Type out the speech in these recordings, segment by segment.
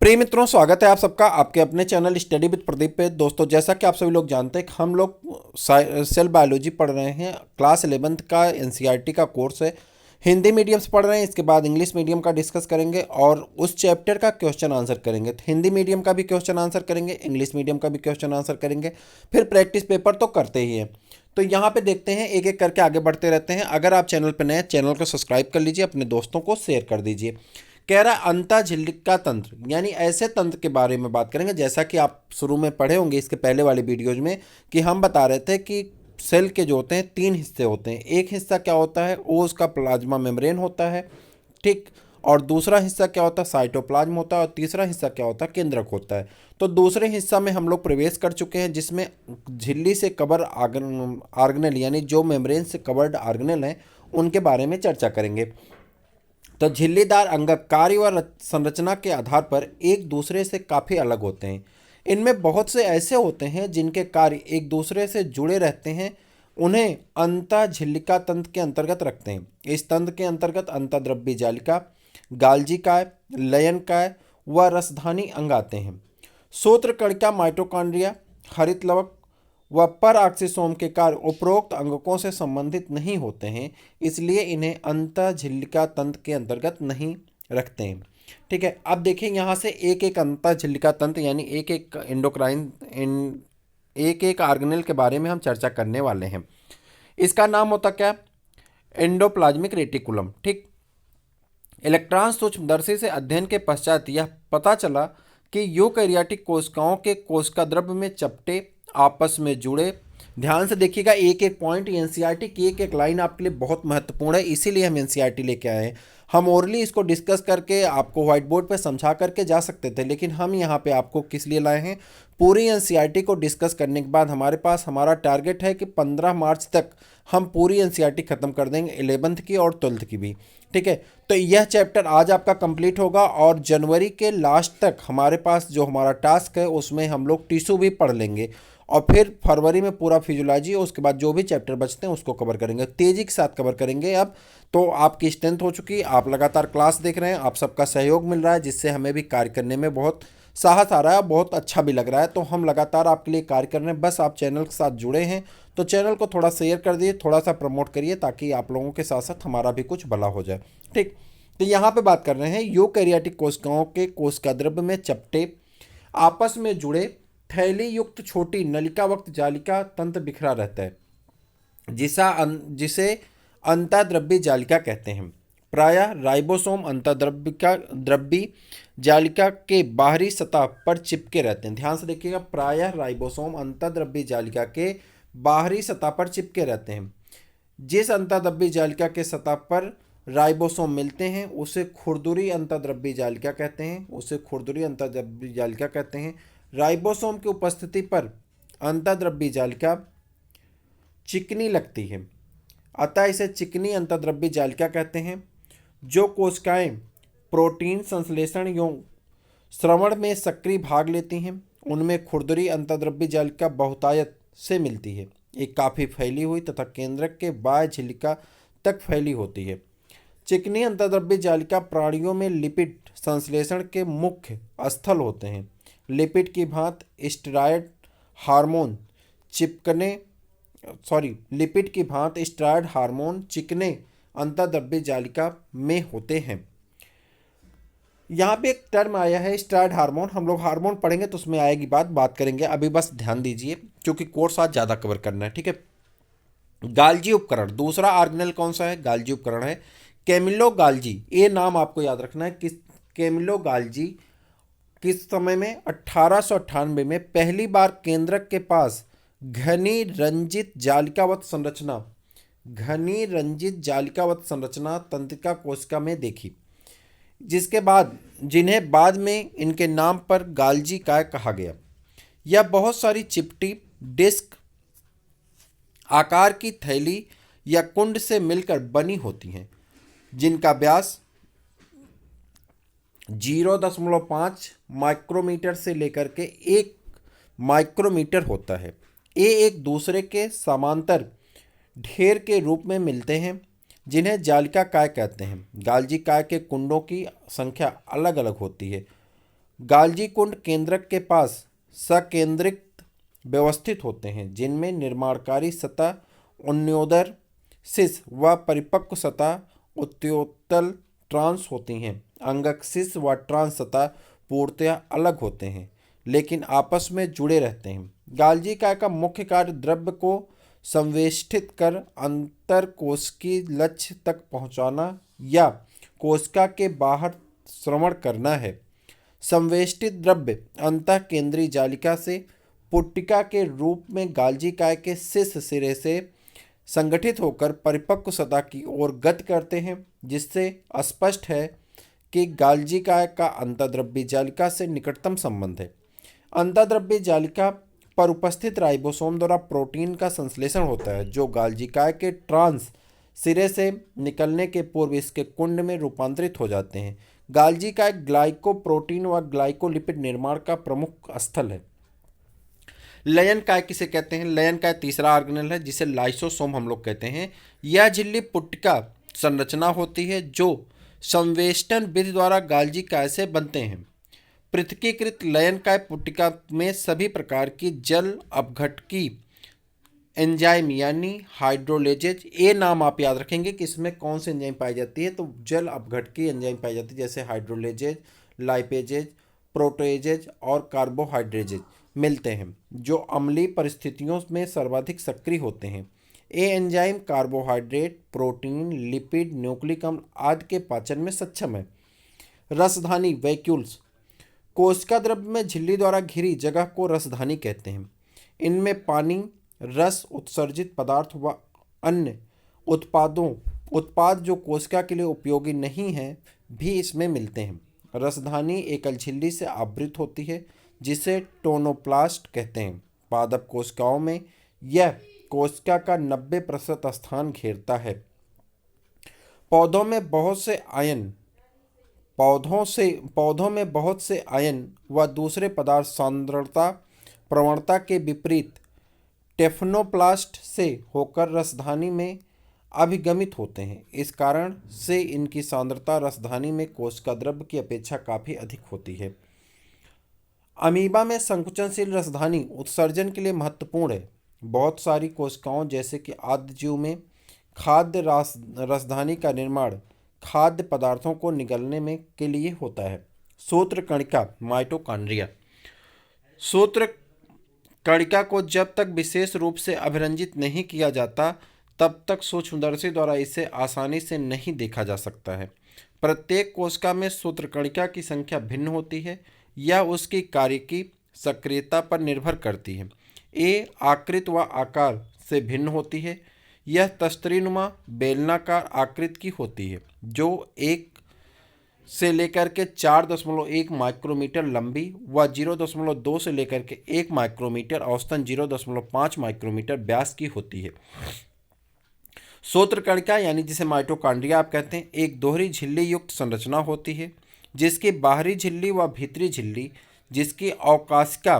प्रिय मित्रों, स्वागत है आप सबका आपके अपने चैनल स्टडी विद प्रदीप पे। दोस्तों, जैसा कि आप सभी लोग जानते हैं कि हम लोग सेल बायोलॉजी पढ़ रहे हैं। क्लास 11th का एनसीईआरटी का कोर्स है। हिंदी मीडियम से पढ़ रहे हैं, इसके बाद इंग्लिश मीडियम का डिस्कस करेंगे और उस चैप्टर का क्वेश्चन आंसर करेंगे। तो हिंदी मीडियम का भी क्वेश्चन आंसर करेंगे, इंग्लिश मीडियम का भी क्वेश्चन आंसर करेंगे, फिर प्रैक्टिस पेपर तो करते ही हैं। तो यहाँ पे देखते हैं, एक एक करके आगे बढ़ते रहते हैं। अगर आप चैनल पर नए हैं, चैनल को सब्सक्राइब कर लीजिए, अपने दोस्तों को शेयर कर दीजिए। कह रहा है अंतःझिल्लिका तंत्र, यानी ऐसे तंत्र के बारे में बात करेंगे। जैसा कि आप शुरू में पढ़े होंगे इसके पहले वाले वीडियोज में, कि हम बता रहे थे कि सेल के जो होते हैं 3 हिस्से होते हैं। एक हिस्सा क्या होता है, वो उसका प्लाज्मा मेम्ब्रेन होता है, ठीक। और दूसरा हिस्सा क्या होता है, साइटोप्लाज्म होता है। और तीसरा हिस्सा क्या होता है, केंद्रक होता है। तो दूसरे हिस्सा में हम लोग प्रवेश कर चुके हैं, जिसमें झिल्ली से कवर आर्गेनेल, यानी जो मेम्ब्रेन से कवर्ड आर्गेनेल हैं, उनके बारे में चर्चा करेंगे। तो झिल्लीदार अंगक कार्य व संरचना के आधार पर एक दूसरे से काफ़ी अलग होते हैं। इनमें बहुत से ऐसे होते हैं जिनके कार्य एक दूसरे से जुड़े रहते हैं, उन्हें अंतःझिल्लिका तंत्र के अंतर्गत रखते हैं। इस तंत्र के अंतर्गत अंतःद्रव्य जालिका, गाल्जिकाय, लयनकाय व रसधानी अंग आते हैं। सूत्रकणिका, माइटोकॉन्ड्रिया, हरित लवक व पर ऑक्सीसोम के कार्य उपरोक्त अंगकों से संबंधित नहीं होते हैं, इसलिए इन्हें अंतःझिल्लिका तंत्र के अंतर्गत नहीं रखते हैं। ठीक है, अब देखिए यहाँ से एक एक अंतःझिल्लिका तंत्र यानी एक एक एंडोक्राइन एक एक ऑर्गेनेल के बारे में हम चर्चा करने वाले हैं। इसका नाम होता क्या, एंडोप्लाज्मिक रेटिकुलम। ठीक। इलेक्ट्रॉन सूक्ष्मदर्शी से अध्ययन के पश्चात यह पता चला कि यूकैरियोटिक कोशिकाओं के कोशिका द्रव्य में चपटे आपस में जुड़े। ध्यान से देखिएगा, एक एक पॉइंट एनसीईआरटी की एक एक लाइन आपके लिए बहुत महत्वपूर्ण है, इसीलिए हम एनसीईआरटी लेके आए हैं। हम ओरली इसको डिस्कस करके आपको व्हाइट बोर्ड पर समझा करके जा सकते थे, लेकिन हम यहाँ पे आपको किस लिए लाए हैं, पूरी एनसीईआरटी को डिस्कस करने के बाद हमारा टारगेट है कि 15 मार्च तक हम पूरी एनसीईआरटी खत्म कर देंगे, 11th की और 12th की भी। ठीक है, तो यह चैप्टर आज आपका कंप्लीट होगा और जनवरी के लास्ट तक हमारे पास जो हमारा टास्क है उसमें हम लोग टिश्यू भी पढ़ लेंगे और फिर फरवरी में पूरा फिजियोलॉजी, और उसके बाद जो भी चैप्टर बचते हैं उसको कवर करेंगे, तेज़ी के साथ कवर करेंगे। अब तो आपकी स्ट्रेंथ हो चुकी, आप लगातार क्लास देख रहे हैं, आप सबका सहयोग मिल रहा है, जिससे हमें भी कार्य करने में बहुत साहस आ रहा है, बहुत अच्छा भी लग रहा है। तो हम लगातार आपके लिए कार्य कर रहे हैं, बस आप चैनल के साथ जुड़े हैं तो चैनल को थोड़ा शेयर कर दिए, थोड़ा सा प्रमोट करिए, ताकि आप लोगों के साथ साथ हमारा भी कुछ भला हो जाए। ठीक। तो यहाँ पे बात कर रहे हैं यूकैरियोटिक कोशिकाओं के कोशिका द्रव्य में चपटे आपस में जुड़े थैली युक्त छोटी नलिकावक्त जालिका तंत्र बिखरा रहता है, जिसे अंतःद्रव्य जालिका कहते हैं। प्रायः राइबोसोम अंतःद्रव्य जालिका के बाहरी सतह पर चिपके रहते हैं। ध्यान से देखिएगा, प्रायः राइबोसोम अंतःद्रव्य जालिका के बाहरी सतह पर चिपके रहते हैं। जिस अंतःद्रव्य जालिका के सतह पर राइबोसोम मिलते हैं उसे खुरदुरी अंतःद्रव्य जालिका कहते हैं। राइबोसोम की उपस्थिति पर अंतःद्रव्य जालिका चिकनी लगती है, अतः इसे चिकनी अंतःद्रव्य जालिका कहते हैं। जो कोशिकाएं प्रोटीन संश्लेषण एवं श्रवण में सक्रिय भाग लेती हैं, उनमें खुरदुरी अंतःद्रव्य जालिका बहुतायत से मिलती है। एक काफ़ी फैली हुई तथा केंद्रक के बाह्य झिल्लिका तक फैली होती है। चिकनी अंतःद्रव्य जालिका प्राणियों में लिपिड संश्लेषण के मुख्य स्थल होते हैं। लिपिड की भांति स्टेरॉयड हार्मोन चिकने अंतःद्रव्य जालिका में होते हैं। यहाँ पे एक टर्म आया है स्टेरॉयड हार्मोन, हम लोग हार्मोन पढ़ेंगे तो उसमें आएगी बात करेंगे, अभी बस ध्यान दीजिए क्योंकि कोर्स आज ज़्यादा कवर करना है। ठीक है, गाल्जी उपकरण, दूसरा ऑर्गेनेल कौन सा है, गाल्जी उपकरण है। कैमिलो गाल्जी, ये नाम आपको याद रखना है। कैमिलो गाल्जी किस समय में, 1898 में पहली बार केंद्रक के पास घनी रंजित जालिकावत संरचना तंत्रिका कोशिका में देखी, जिन्हें बाद में इनके नाम पर गाल्जी काय कहा गया। यह बहुत सारी चिपटी डिस्क आकार की थैली या कुंड से मिलकर बनी होती हैं, जिनका व्यास 0.5 माइक्रोमीटर से लेकर के 1 माइक्रोमीटर होता है। ये एक दूसरे के समांतर ढेर के रूप में मिलते हैं, जिन्हें जालिका काय कहते हैं। गाल्जी काय के कुंडों की संख्या अलग अलग होती है। गाल्जी कुंड केंद्रक के पास सकेंद्रित व्यवस्थित होते हैं, जिनमें निर्माणकारी सतह उन्नोदर सिस व परिपक्व सतह उत्तोत्तल ट्रांस होती हैं। अंगक सिस व ट्रांस सतह पूर्णतः अलग होते हैं लेकिन आपस में जुड़े रहते हैं। गाल्जी का मुख्य कार्य द्रव्य को संवेष्टित कर अंतर कोशिकीय लक्ष्य तक पहुंचाना या कोशिका के बाहर श्रवण करना है। संवेष्टित द्रव्य अंतः केंद्रीय जालिका से पुट्टिका के रूप में गाल्जी काय के शीर्ष सिरे से संगठित होकर परिपक्व सतह की ओर गति करते हैं, जिससे स्पष्ट है कि गाल्जी काय का अंतःद्रव्य जालिका से निकटतम संबंध है। अंतःद्रव्य जालिका पर उपस्थित राइबोसोम द्वारा प्रोटीन का संश्लेषण होता है, जो गाल्जिकाय के ट्रांस सिरे से निकलने के पूर्व इसके कुंड में रूपांतरित हो जाते हैं। गाल्जिकाय ग्लाइकोप्रोटीन व ग्लाइकोलिपिड निर्माण का प्रमुख स्थल है। लयन काय किसे कहते हैं? लयन काय तीसरा ऑर्गेनेल है जिसे लाइसोसोम हम लोग कहते हैं। यह झिल्ली पुट्टिका संरचना होती है जो संवेष्टन विधि द्वारा गाल्जिकाय से बनते हैं। पृथकीकृत लयन काय पुट्टिका में सभी प्रकार की जल अपघटकी एंजाइम यानी हाइड्रोलेजेज, ये नाम आप याद रखेंगे कि इसमें कौन सी एंजाइम पाई जाती है, तो जल अपघटकी एंजाइम पाई जाती है, जैसे हाइड्रोलेजेज, लाइपेजेज, प्रोटेजेज और कार्बोहाइड्रेजेज मिलते हैं, जो अम्लीय परिस्थितियों में सर्वाधिक सक्रिय होते हैं। ये enzyme carbohydrate, protein, lipid, nucleic अम्ल आदि के पाचन में सक्षम है। रसधानी वैक्यूल्स कोशिका द्रव्य में झिल्ली द्वारा घिरी जगह को रसधानी कहते हैं। इनमें पानी, रस, उत्सर्जित पदार्थ व अन्य उत्पाद जो कोशिका के लिए उपयोगी नहीं हैं भी इसमें मिलते हैं। रसधानी एकल झिल्ली से आवृत होती है जिसे टोनोप्लास्ट कहते हैं। पादप कोशिकाओं में यह कोशिका का 90% स्थान घेरता है। पौधों में बहुत से आयन व दूसरे पदार्थ सांद्रता प्रवणता के विपरीत टेफनोप्लास्ट से होकर रसधानी में अभिगमित होते हैं। इस कारण से इनकी सांद्रता रसधानी में कोशिका द्रव्य की अपेक्षा काफ़ी अधिक होती है। अमीबा में संकुचनशील रसधानी उत्सर्जन के लिए महत्वपूर्ण है। बहुत सारी कोशिकाओं जैसे कि आद्य जीव में खाद्य रसधानी का निर्माण खाद्य पदार्थों को निगलने में के लिए होता है। सूत्रकणिका माइटोकॉन्ड्रिया सूत्रकणिका को जब तक विशेष रूप से अभिरंजित नहीं किया जाता तब तक सूक्ष्मदर्शी द्वारा इसे आसानी से नहीं देखा जा सकता है। प्रत्येक कोशिका में सूत्रकणिका की संख्या भिन्न होती है। यह उसकी कार्य की सक्रियता पर निर्भर करती है। ये आकृति व आकार से भिन्न होती है। यह तस्तरीनुमा बेलनाकार आकृति की होती है जो 1 से लेकर के 4.1 माइक्रोमीटर लंबी व 0.2 से लेकर के 1 माइक्रोमीटर औसतन 0.5 माइक्रोमीटर व्यास की होती है। सूत्रकणिका यानी जिसे माइटोकॉन्ड्रिया आप कहते हैं, एक दोहरी झिल्ली युक्त संरचना होती है जिसकी बाहरी झिल्ली व भीतरी झिल्ली जिसकी अवकाशिका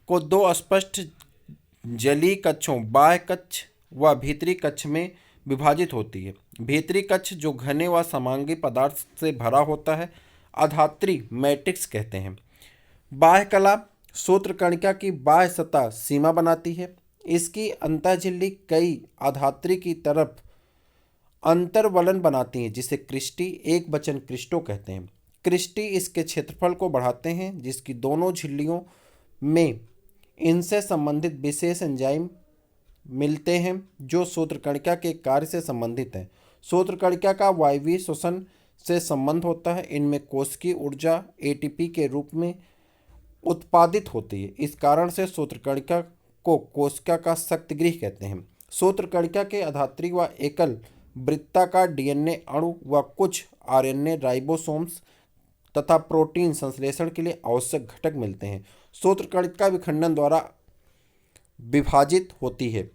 को 2 स्पष्ट जलीय कक्षों बाह्य कक्ष व भीतरी कक्ष में विभाजित होती है। भीतरी कक्ष जो घने व समांगी पदार्थ से भरा होता है अधात्री मैट्रिक्स कहते हैं। बाह्य कला सूत्रकणिका की बाह्य सतह सीमा बनाती है। इसकी अंतःझिल्ली कई अधात्री की तरफ अंतर्वलन बनाती है जिसे क्रिस्टी एक वचन क्रिस्टो कहते हैं। क्रिस्टी इसके क्षेत्रफल को बढ़ाते हैं जिसकी दोनों झिल्लियों में इनसे संबंधित विशेष एंजाइम मिलते हैं जो सूत्रकणिका के कार्य से संबंधित हैं। सूत्रकणिका का वायवीय श्वसन से संबंध होता है। इनमें कोशिकीय ऊर्जा एटीपी के रूप में उत्पादित होती है। इस कारण से सूत्रकणिका को कोशिका का शक्तिगृह कहते हैं। सूत्रकणिका के अधात्री व एकल वृत्ताकार डीएनए अणु व कुछ आरएनए राइबोसोम्स तथा प्रोटीन संश्लेषण के लिए आवश्यक घटक मिलते हैं। सूत्रकणिका विखंडन द्वारा विभाजित होती है।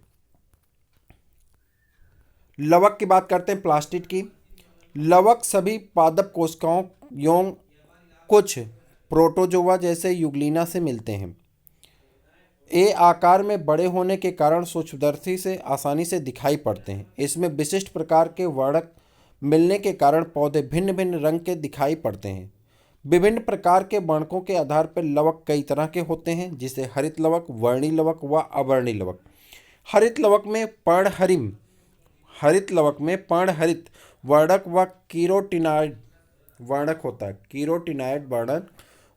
लवक की बात करते हैं, प्लास्टिड की। लवक सभी पादप कोशिकाओं एवं कुछ प्रोटोजोआ जैसे युग्लिना से मिलते हैं। ये आकार में बड़े होने के कारण सूक्ष्मदर्शी से आसानी से दिखाई पड़ते हैं। इसमें विशिष्ट प्रकार के वर्णक मिलने के कारण पौधे भिन्न भिन्न रंग के दिखाई पड़ते हैं। विभिन्न प्रकार के वर्णकों के आधार पर लवक कई तरह के होते हैं, जिसे हरित लवक, वर्णी लवक व अवर्णी लवक। हरित लवक में पर्णहरित वर्णक व कीरोटिनॉइड वर्णक होता है, कीरोटिनॉइड वर्णक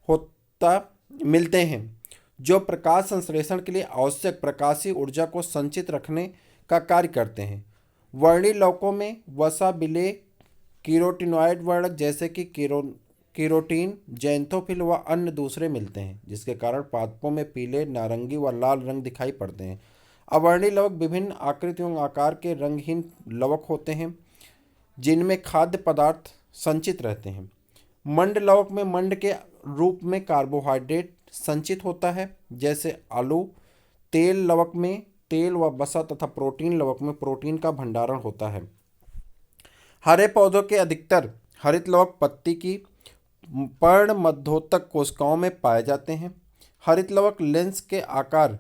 होता मिलते हैं, जो प्रकाश संश्लेषण के लिए आवश्यक प्रकाशीय ऊर्जा को संचित रखने का कार्य करते हैं। वर्णी लवकों में वसा, विलेय, कीरोटिनॉइड वर्णक जैसे कि कीरोटीन, ज़ैंथोफिल व अन्य दूसरे मिलते हैं, जिसके कारण पादपों में पीले, नारंगी व लाल रंग दिखाई पड़ते हैं। अवर्णी लवक विभिन्न आकृतियों एवं आकार के रंगहीन लवक होते हैं, जिनमें खाद्य पदार्थ संचित रहते हैं। मंड लवक में मंड के रूप में कार्बोहाइड्रेट संचित होता है, जैसे आलू। तेल लवक में तेल व वसा तथा प्रोटीन लवक में प्रोटीन का भंडारण होता है। हरे पौधों के अधिकतर हरित लवक पत्ती की पर्णमध्योतक कोशिकाओं में पाए जाते हैं। हरित लवक लेंस के आकार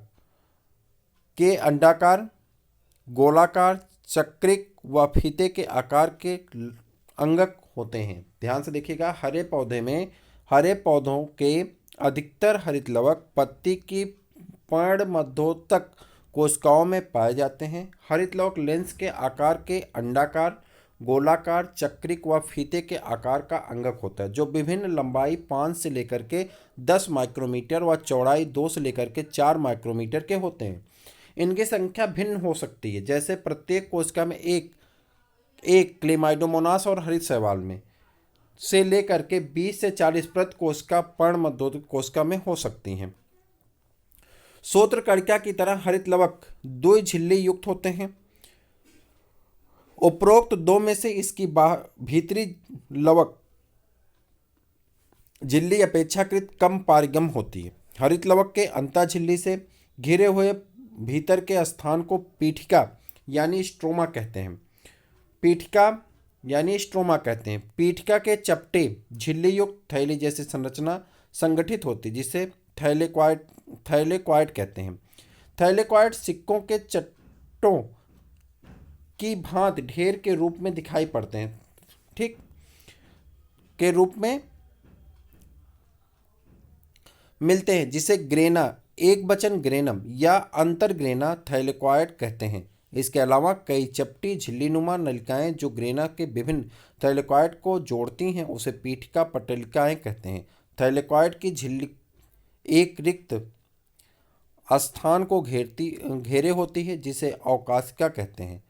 के अंडाकार, गोलाकार, चक्रिक व फीते के आकार के अंगक होते हैं। ध्यान से देखिएगा, हरे पौधों के अधिकतर हरित लवक पत्ती की पर्णमध्योतक कोशिकाओं में पाए जाते हैं। हरित लवक लेंस के आकार के अंडाकार, गोलाकार, चक्रिक व फीते के आकार का अंगक होता है, जो विभिन्न लंबाई 5 से लेकर के 10 माइक्रोमीटर व चौड़ाई 2 से लेकर के 4 माइक्रोमीटर के होते हैं। इनकी संख्या भिन्न हो सकती है, जैसे प्रत्येक कोशिका में एक क्लेमाइडोमोनास और हरित शैवाल में से लेकर के 20 से 40 प्रति कोशिका पर्णमध्योतक कोशिका में हो सकती हैं। सूत्रकणिका की तरह हरित लवक 2 झिल्ली युक्त होते हैं। उपरोक्त 2 में से इसकी भीतरी लवक झिल्ली अपेक्षाकृत कम पारगम्य होती है। हरित लवक के अंतः झिल्ली से घिरे हुए भीतर के स्थान को पीठिका यानी स्ट्रोमा कहते हैं। पीठिका के चपटे झिल्ली युक्त थैली जैसी संरचना संगठित होती है, जिसे थैलेक्वाइड कहते हैं। थैलेक्वाइड सिक्कों के चट्टों की भांति ढेर के रूप में दिखाई पड़ते हैं, ठीक के रूप में मिलते हैं, जिसे ग्रेना, एक वचन ग्रेनम या अंतरग्रेना थैलेक्वाइड कहते हैं। इसके अलावा कई चपटी झिल्लीनुमा नलिकाएं जो ग्रेना के विभिन्न थैलेक्वाइड को जोड़ती हैं, उसे पीठिका पटलिकाएं कहते हैं। थैलेक्वाइड की झिल्ली एक रिक्त स्थान को घेरे होती है, जिसे अवकाशिका कहते हैं।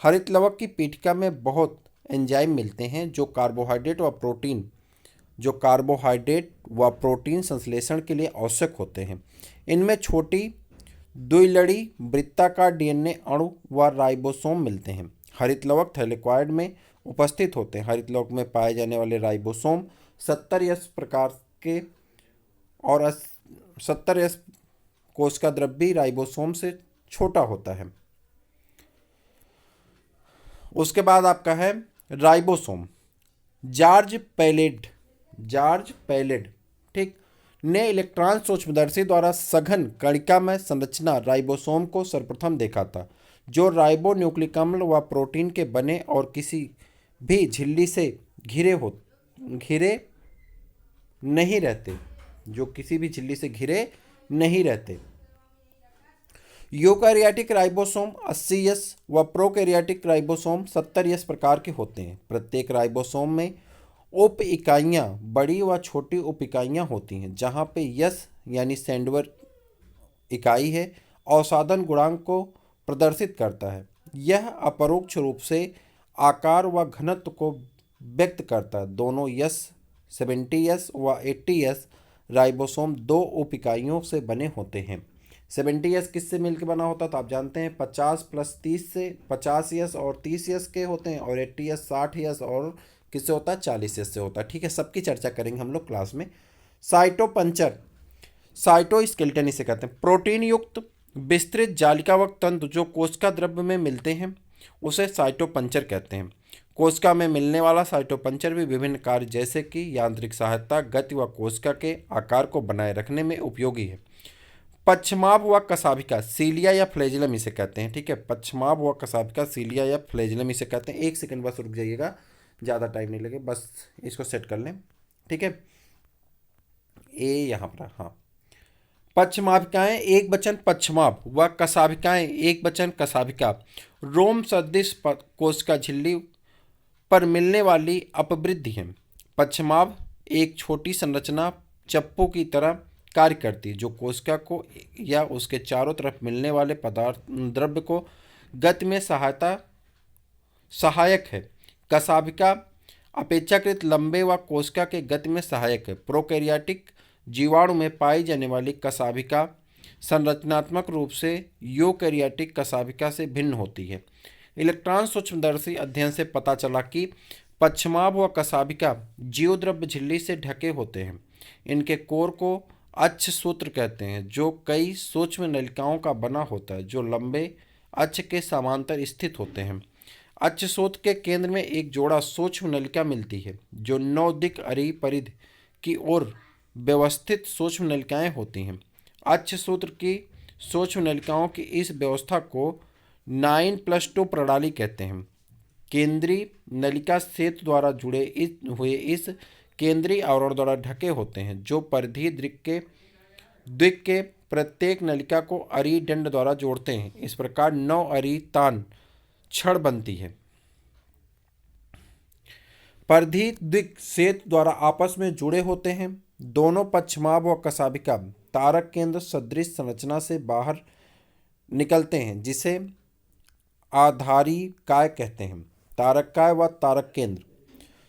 हरित लवक की पीठिका में बहुत एंजाइम मिलते हैं, जो कार्बोहाइड्रेट व प्रोटीन संश्लेषण के लिए आवश्यक होते हैं। इनमें छोटी द्विलड़ी वृत्ताकार डीएनए अणु व राइबोसोम मिलते हैं। हरित लवक थैलेक्वाइड में उपस्थित होते हैं। हरित लवक में पाए जाने वाले राइबोसोम 70S प्रकार के और 70S कोशिका द्रव्य राइबोसोम से छोटा होता है। उसके बाद आपका है राइबोसोम। जॉर्ज पैलेड ठीक ने इलेक्ट्रॉन सूक्ष्मदर्शी द्वारा सघन कणिका में संरचना राइबोसोम को सर्वप्रथम देखा था, जो राइबो न्यूक्लिक अम्ल व प्रोटीन के बने और किसी भी झिल्ली से घिरे नहीं रहते। यूकैरियोटिक राइबोसोम 80S व प्रोकैरियोटिक राइबोसोम 70S प्रकार के होते हैं। प्रत्येक राइबोसोम में उप इकाइयाँ, बड़ी व छोटी उप इकाइयाँ होती हैं। जहाँ पे यस यानी सेंडवर इकाई है, अवसादन गुणांक को प्रदर्शित करता है। यह अपरोक्ष रूप से आकार व घनत्व को व्यक्त करता है। दोनों 70S व 80S राइबोसोम 2 उप इकाइयों से बने होते हैं। 70S किससे मिलकर बना होता है तो आप जानते हैं 50 + 30 से 50S और 30S के होते हैं, और 80S 60S और किससे होता है 40S से होता है। ठीक है, सबकी चर्चा करेंगे हम लोग क्लास में। साइटोस्केलेटन इसे कहते हैं। प्रोटीन युक्त विस्तृत जालिकावक तंतु जो कोशिका द्रव्य में मिलते हैं उसे साइटोपंचर कहते हैं। कोशिका में मिलने वाला साइटोपंचर भी विभिन्न कार्य जैसे कि यांत्रिक सहायता, गति व कोशिका के आकार को बनाए रखने में उपयोगी है। पश्चमाभ व कशाभिका सीलिया या फ्लैजिलम इसे कहते हैं। ठीक है, पश्चमाभ व कशाभिका सीलिया या फ्लैजिलम इसे कहते हैं। एक सेकंड बस रुक जाइएगा, ज़्यादा टाइम नहीं लगे, बस इसको सेट कर लें। ठीक है, ए यहाँ पर, हाँ। पक्षमाभिकाएं एक वचन पक्षमाभ व कशाभिकाएं एक वचन कशाभिका रोम सदृश कोशिका झिल्ली पर मिलने वाली अपवृद्धि है। पक्षमाभ एक छोटी संरचना चप्पू की तरह कार्य करती है जो कोशिका को या उसके चारों तरफ मिलने वाले पदार्थ द्रव्य को गति में सहायक है। कशाभिका अपेक्षाकृत लंबे व कोशिका के गति में सहायक है। प्रोकैरियोटिक जीवाणु में पाई जाने वाली कशाभिका संरचनात्मक रूप से यूकैरियोटिक कशाभिका से भिन्न होती है। इलेक्ट्रॉन सूक्ष्मदर्शी अध्ययन से पता चला कि पक्षमाभ व कशाभिका जीवद्रव्य झिल्ली से ढके होते हैं। इनके कोर को अक्ष सूत्र कहते हैं जो कई सूक्ष्म नलिकाओं का बना होता है जो लंबे अक्ष के समांतर स्थित होते हैं। अक्ष सूत्र के केंद्र में एक जोड़ा सूक्ष्म नलिका मिलती है जो 9 दिक् अरी परिधि की ओर व्यवस्थित सूक्ष्म नलिकाएं होती हैं। अक्ष सूत्र की सूक्ष्म नलिकाओं की इस व्यवस्था को 9+2 प्रणाली कहते हैं। केंद्रीय नलिका सेतु द्वारा जुड़े हुए इस केंद्रीय आवरण द्वारा ढके होते हैं जो परिधीय द्विक के प्रत्येक नलिका को अरी दंड द्वारा जोड़ते हैं। इस प्रकार 9 अरी तान छड़ बनती है। परिधीय द्विक सेतु द्वारा आपस में जुड़े होते हैं। दोनों पक्षमाभ व कशाभिका तारक केंद्र सदृश संरचना से बाहर निकलते हैं जिसे आधारिकाय कहते हैं। तारककाय व तारक केंद्र।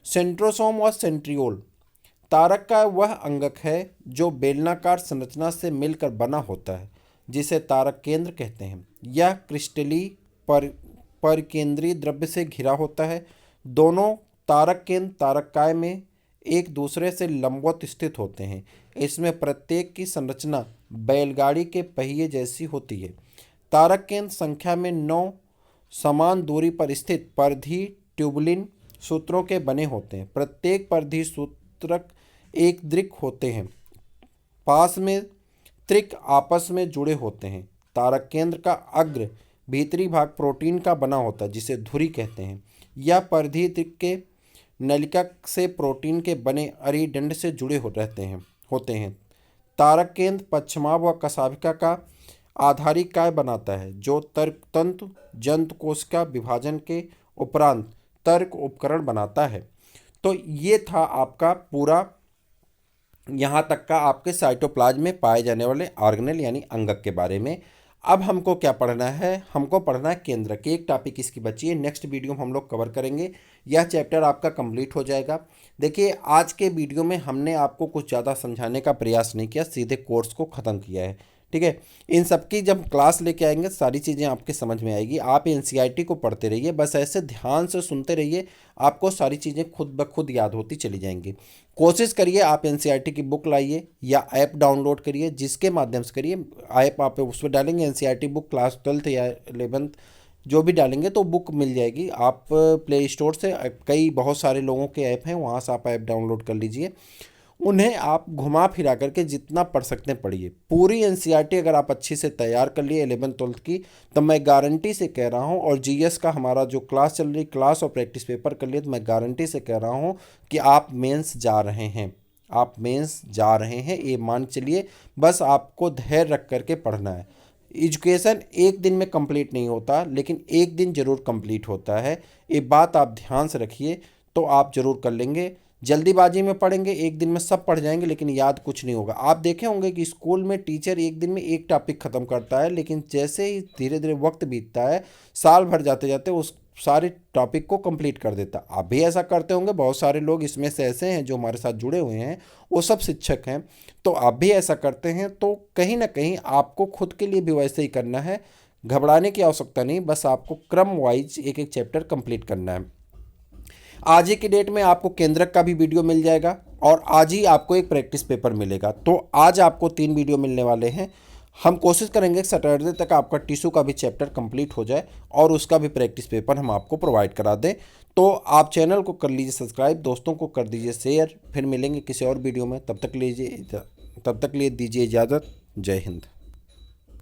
सेंट्रोसोम व सेंट्रियोल। तारककाय वह अंगक है जो बेलनाकार संरचना से मिलकर बना होता है जिसे तारक केंद्र कहते हैं। यह क्रिस्टलीय परिकेंद्रीय द्रव्य से घिरा होता है। दोनों तारक केंद्र तारककाय में एक दूसरे से लंबवत स्थित होते हैं। इसमें प्रत्येक की संरचना बैलगाड़ी के पहिए जैसी होती है। तारक केंद्र संख्या में 9 समान दूरी पर स्थित परिधीय ट्यूबुलिन सूत्रों के बने होते हैं। प्रत्येक परिधीय सूत्रक एक द्विक होते हैं। पास में त्रिक आपस में जुड़े होते हैं। तारक केंद्र का अग्र भीतरी भाग प्रोटीन का बना होता है जिसे धुरी कहते हैं। यह परिधीय त्रिक के नलिका से प्रोटीन के बने अरिदंड से जुड़े होते हैं। तारक केंद्र पक्षमाभ व कशाभिका का आधारिकाय बनाता है जो तंतु जंतु कोशिका विभाजन के उपरांत तर्क उपकरण बनाता है। तो ये था आपका पूरा यहाँ तक का आपके साइटोप्लाज्म में पाए जाने वाले ऑर्गेनेल यानी अंगक के बारे में। अब हमको क्या पढ़ना है, हमको पढ़ना है केंद्रक। एक टॉपिक इसकी बची है, नेक्स्ट वीडियो में हम लोग कवर करेंगे। यह चैप्टर आपका कंप्लीट हो जाएगा। देखिए आज के वीडियो में हमने आपको कुछ ज़्यादा समझाने का प्रयास नहीं किया, सीधे कोर्स को ख़त्म किया है। ठीक है, इन सब की जब क्लास लेके आएंगे सारी चीज़ें आपके समझ में आएगी। आप एनसीईआरटी को पढ़ते रहिए, बस ऐसे ध्यान से सुनते रहिए, आपको सारी चीज़ें खुद ब खुद याद होती चली जाएंगी। कोशिश करिए आप एनसीईआरटी की बुक लाइए या ऐप डाउनलोड करिए, जिसके माध्यम से करिए। ऐप आप उसमें डालेंगे एनसीईआरटी बुक क्लास 12th या 11th जो भी डालेंगे तो बुक मिल जाएगी। आप प्ले स्टोर से कई बहुत सारे लोगों के ऐप हैं, वहाँ से आप ऐप डाउनलोड कर लीजिए। उन्हें आप घुमा फिरा करके जितना पढ़ सकते हैं पढ़िए। पूरी एनसीईआरटी अगर आप अच्छी से तैयार कर लिए 11th 12th की, तो मैं गारंटी से कह रहा हूं, और जीएस का हमारा जो क्लास चल रही क्लास और प्रैक्टिस पेपर कर लिए, तो मैं गारंटी से कह रहा हूं कि आप मेंस जा रहे हैं। आप मेंस जा रहे हैं, ये मान चलिए। बस आपको धैर्य रख करके पढ़ना है। एजुकेशन एक दिन में कंप्लीट नहीं होता, लेकिन एक दिन ज़रूर कंप्लीट होता है। ये बात आप ध्यान से रखिए, तो आप ज़रूर कर लेंगे। जल्दीबाजी में पढ़ेंगे, एक दिन में सब पढ़ जाएंगे, लेकिन याद कुछ नहीं होगा। आप देखे होंगे कि स्कूल में टीचर एक दिन में एक टॉपिक ख़त्म करता है, लेकिन जैसे ही धीरे धीरे वक्त बीतता है, साल भर जाते जाते उस सारे टॉपिक को कंप्लीट कर देता। आप भी ऐसा करते होंगे, बहुत सारे लोग इसमें से ऐसे हैं जो हमारे साथ जुड़े हुए हैं, वो सब शिक्षक हैं, तो आप भी ऐसा करते हैं। तो कहीं ना कहीं आपको खुद के लिए भी वैसे ही करना है। घबराने की आवश्यकता नहीं, बस आपको क्रम वाइज एक एक चैप्टर कंप्लीट करना है। आज ही की डेट में आपको केंद्रक का भी वीडियो मिल जाएगा और आज ही आपको एक प्रैक्टिस पेपर मिलेगा। तो आज आपको 3 वीडियो मिलने वाले हैं। हम कोशिश करेंगे सैटरडे तक आपका टिश्यू का भी चैप्टर कंप्लीट हो जाए और उसका भी प्रैक्टिस पेपर हम आपको प्रोवाइड करा दें। तो आप चैनल को कर लीजिए सब्सक्राइब, दोस्तों को कर दीजिए शेयर। फिर मिलेंगे किसी और वीडियो में, तब तक लिए दीजिए इजाज़त। जय हिंद।